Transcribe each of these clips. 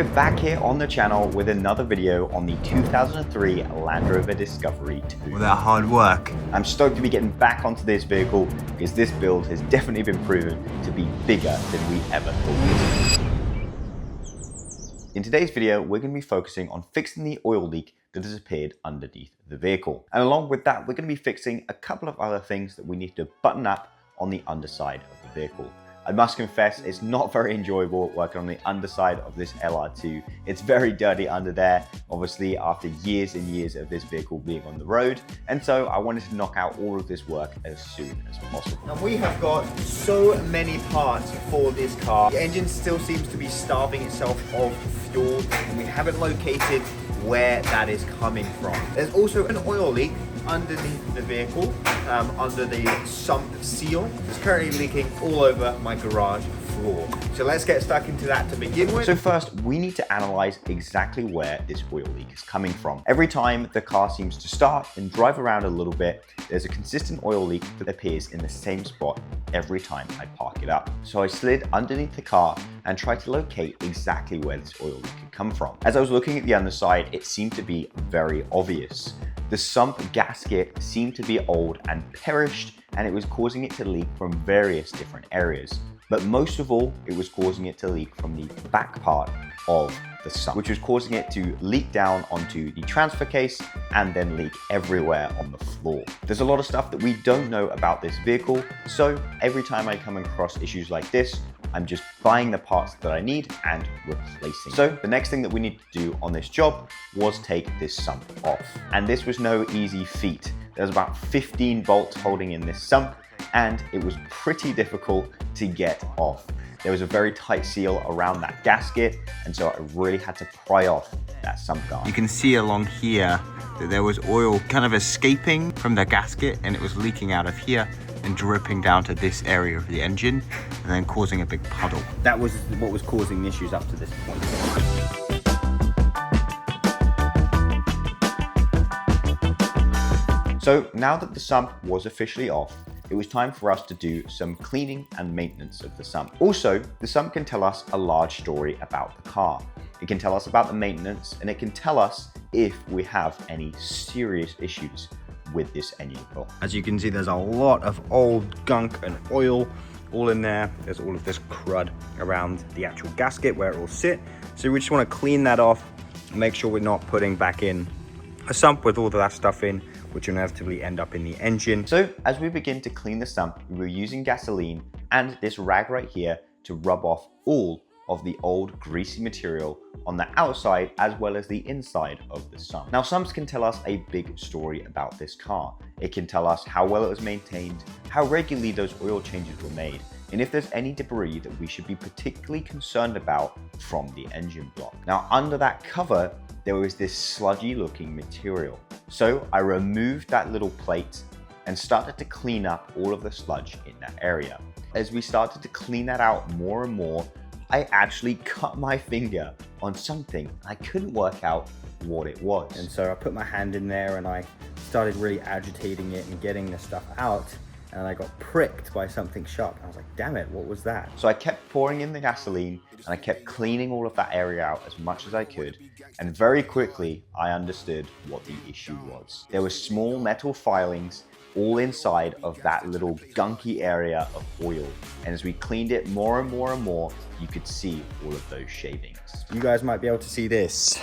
we're back here on the channel with another video on the 2003 Land Rover Discovery 2. With our hard work. I'm stoked to be getting back onto this vehicle because this build has definitely been proven to be bigger than we ever thought. In today's video, we're going to be focusing on fixing the oil leak that has appeared underneath the vehicle. And along with that, we're going to be fixing a couple of other things that we need to button up on the underside of the vehicle. I must confess, it's not very enjoyable working on the underside of this LR2. It's very dirty under there, obviously after years and years of this vehicle being on the road. And so I wanted to knock out all of this work as soon as possible. And we have got so many parts for this car. The engine still seems to be starving itself of fuel, and we haven't located where that is coming from. There's also an oil leak underneath the vehicle, under the sump seal. It's currently leaking all over my garage floor. So let's get stuck into that to begin with. So first, we need to analyze exactly where this oil leak is coming from. Every time the car seems to start and drive around a little bit, there's a consistent oil leak that appears in the same spot every time I park it up. So I slid underneath the car and tried to locate exactly where this oil leak had come from. As I was looking at the underside, it seemed to be very obvious. The sump gasket seemed to be old and perished, and it was causing it to leak from various different areas. But most of all, it was causing it to leak from the back part of the sump, which was causing it to leak down onto the transfer case and then leak everywhere on the floor. There's a lot of stuff that we don't know about this vehicle, so every time I come across issues like this, I'm just buying the parts that I need and replacing. So the next thing that we need to do on this job was take this sump off. And this was no easy feat. There's about 15 bolts holding in this sump, and it was pretty difficult to get off. There was a very tight seal around that gasket, and so I really had to pry off that sump guard. You can see along here that there was oil kind of escaping from the gasket, and it was leaking out of here and dripping down to this area of the engine and then causing a big puddle. That was what was causing the issues up to this point. So now that the sump was officially off, it was time for us to do some cleaning and maintenance of the sump. Also, the sump can tell us a large story about the car. It can tell us about the maintenance, and it can tell us if we have any serious issues with this engine block. As you can see, there's a lot of old gunk and oil all in there. There's all of this crud around the actual gasket where it will sit. So we just want to clean that off, make sure we're not putting back in a sump with all of that stuff in, which will inevitably end up in the engine. So as we begin to clean the sump, we were using gasoline and this rag right here to rub off all of the old greasy material on the outside as well as the inside of the sump. Now, sumps can tell us a big story about this car. It can tell us how well it was maintained, how regularly those oil changes were made, and if there's any debris that we should be particularly concerned about from the engine block. Now, under that cover, there was this sludgy looking material. So I removed that little plate and started to clean up all of the sludge in that area. As we started to clean that out more and more, I actually cut my finger on something. I couldn't work out what it was. And so I put my hand in there and I started really agitating it and getting the stuff out, and I got pricked by something sharp. I was like, damn it, what was that? So I kept pouring in the gasoline and I kept cleaning all of that area out as much as I could. And very quickly, I understood what the issue was. There were small metal filings all inside of that little gunky area of oil. And as we cleaned it more and more and more, you could see all of those shavings. You guys might be able to see this.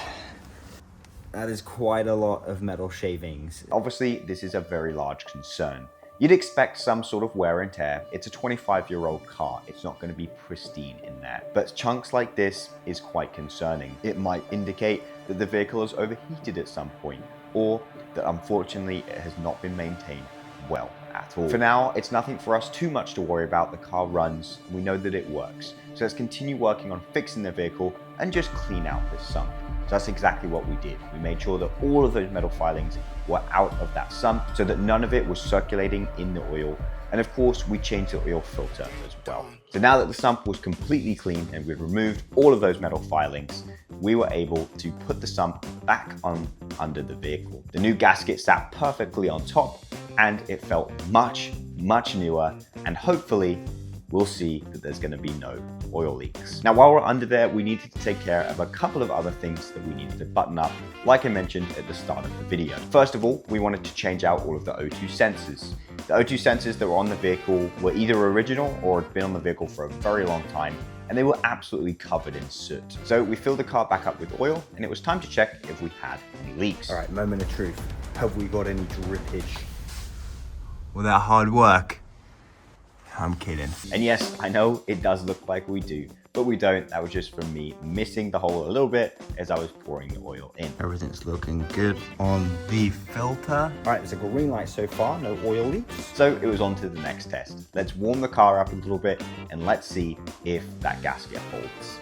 That is quite a lot of metal shavings. Obviously, this is a very large concern. You'd expect some sort of wear and tear. It's a 25-year-old car. It's not going to be pristine in there. But chunks like this is quite concerning. It might indicate that the vehicle has overheated at some point, or that unfortunately it has not been maintained well at all. For now, it's nothing for us too much to worry about. The car runs, and we know that it works. So let's continue working on fixing the vehicle and just clean out this sump. So that's exactly what we did. We made sure that all of those metal filings were out of that sump so that none of it was circulating in the oil. And of course, we changed the oil filter as well. So now that the sump was completely clean and we'd removed all of those metal filings, we were able to put the sump back on under the vehicle. The new gasket sat perfectly on top and it felt much, much newer, and hopefully we'll see that there's going to be no oil leaks. Now, while we're under there, we needed to take care of a couple of other things that we needed to button up, like I mentioned at the start of the video. First of all, we wanted to change out all of the O2 sensors. The O2 sensors that were on the vehicle were either original or had been on the vehicle for a very long time, and they were absolutely covered in soot. So we filled the car back up with oil, and it was time to check if we had any leaks. All right, moment of truth. Have we got any drippage? All that hard work. I'm kidding. And yes, I know it does look like we do, but we don't. That was just from me missing the hole a little bit as I was pouring the oil in. Everything's looking good on the filter. All right, there's a green light so far, no oil leaks. So it was on to the next test. Let's warm the car up a little bit and let's see if that gasket holds.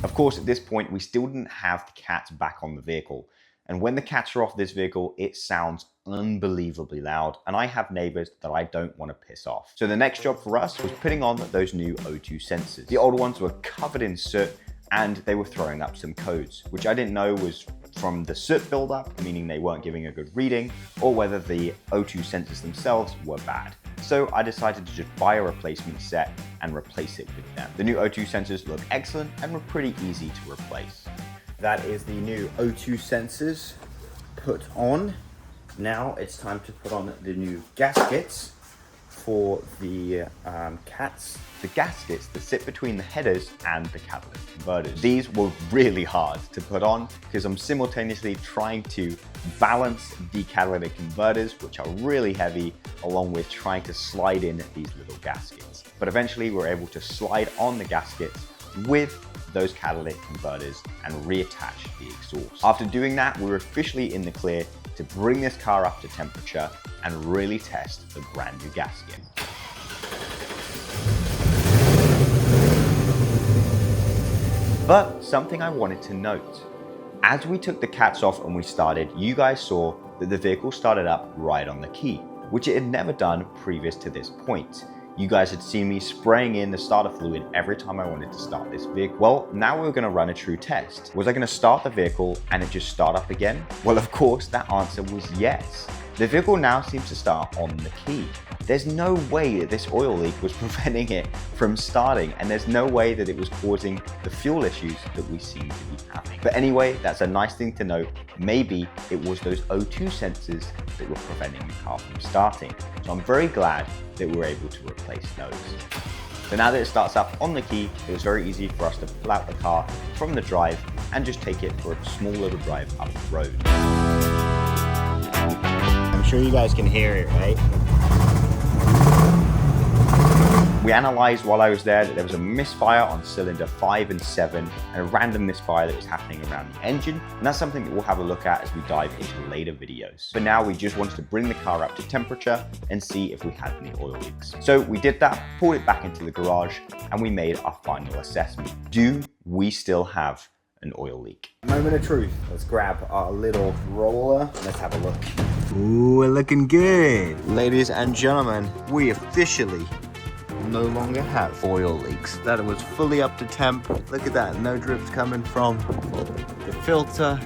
Of course, at this point, we still didn't have the cats back on the vehicle. And when the cats are off this vehicle, it sounds unbelievably loud. And I have neighbors that I don't want to piss off. So the next job for us was putting on those new O2 sensors. The old ones were covered in soot and they were throwing up some codes, which I didn't know was from the soot buildup, meaning they weren't giving a good reading, or whether the O2 sensors themselves were bad. So I decided to just buy a replacement set and replace it with them. The new O2 sensors look excellent and were pretty easy to replace. That is the new O2 sensors put on. Now it's time to put on the new gaskets for the cats. The gaskets that sit between the headers and the catalytic converters. These were really hard to put on because I'm simultaneously trying to balance the catalytic converters, which are really heavy, along with trying to slide in these little gaskets. But eventually we're able to slide on the gaskets with those catalytic converters and reattach the exhaust. After doing that, we were officially in the clear to bring this car up to temperature and really test the brand new gasket. But something I wanted to note. As we took the cats off and we started, you guys saw that the vehicle started up right on the key, which it had never done previous to this point. You guys had seen me spraying in the starter fluid every time I wanted to start this vehicle. Well, now we're going to run a true test. Was I going to start the vehicle and it just start up again? Well, of course, that answer was yes. The vehicle now seems to start on the key. There's no way that this oil leak was preventing it from starting, and there's no way that it was causing the fuel issues that we seem to be having. But anyway, that's a nice thing to note. Maybe it was those O2 sensors that were preventing the car from starting. So I'm very glad that we were able to replace those. So now that it starts up on the key, it was very easy for us to pull out the car from the drive and just take it for a small little drive up the road. I'm sure you guys can hear it, right? We analysed while I was there that there was a misfire on cylinder 5 and 7 and a random misfire that was happening around the engine, and that's something that we'll have a look at as we dive into later videos. For now, we just wanted to bring the car up to temperature and see if we had any oil leaks. So we did that, pulled it back into the garage, and we made our final assessment. Do we still have an oil leak? Moment of truth. Let's grab our little roller and let's have a look. Ooh, we're looking good. Ladies and gentlemen, we officially no longer have oil leaks. That was fully up to temp. Look at that, no drips coming from the filter.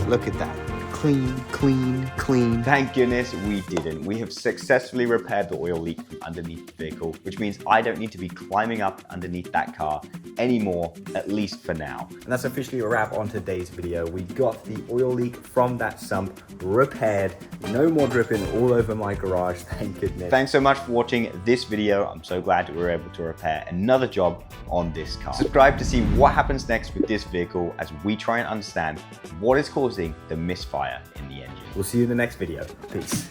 Look at that, clean, clean, clean. Thank goodness we didn't. We have successfully repaired the oil leak from underneath the vehicle, which means I don't need to be climbing up underneath that car anymore, at least for now. And that's officially a wrap on today's video. We got the oil leak from that sump repaired. No more dripping all over my garage, thank goodness. Thanks so much for watching this video. I'm so glad that we were able to repair another job on this car. Subscribe to see what happens next with this vehicle as we try and understand what is causing the misfire in the engine. We'll see you in the next video. Peace.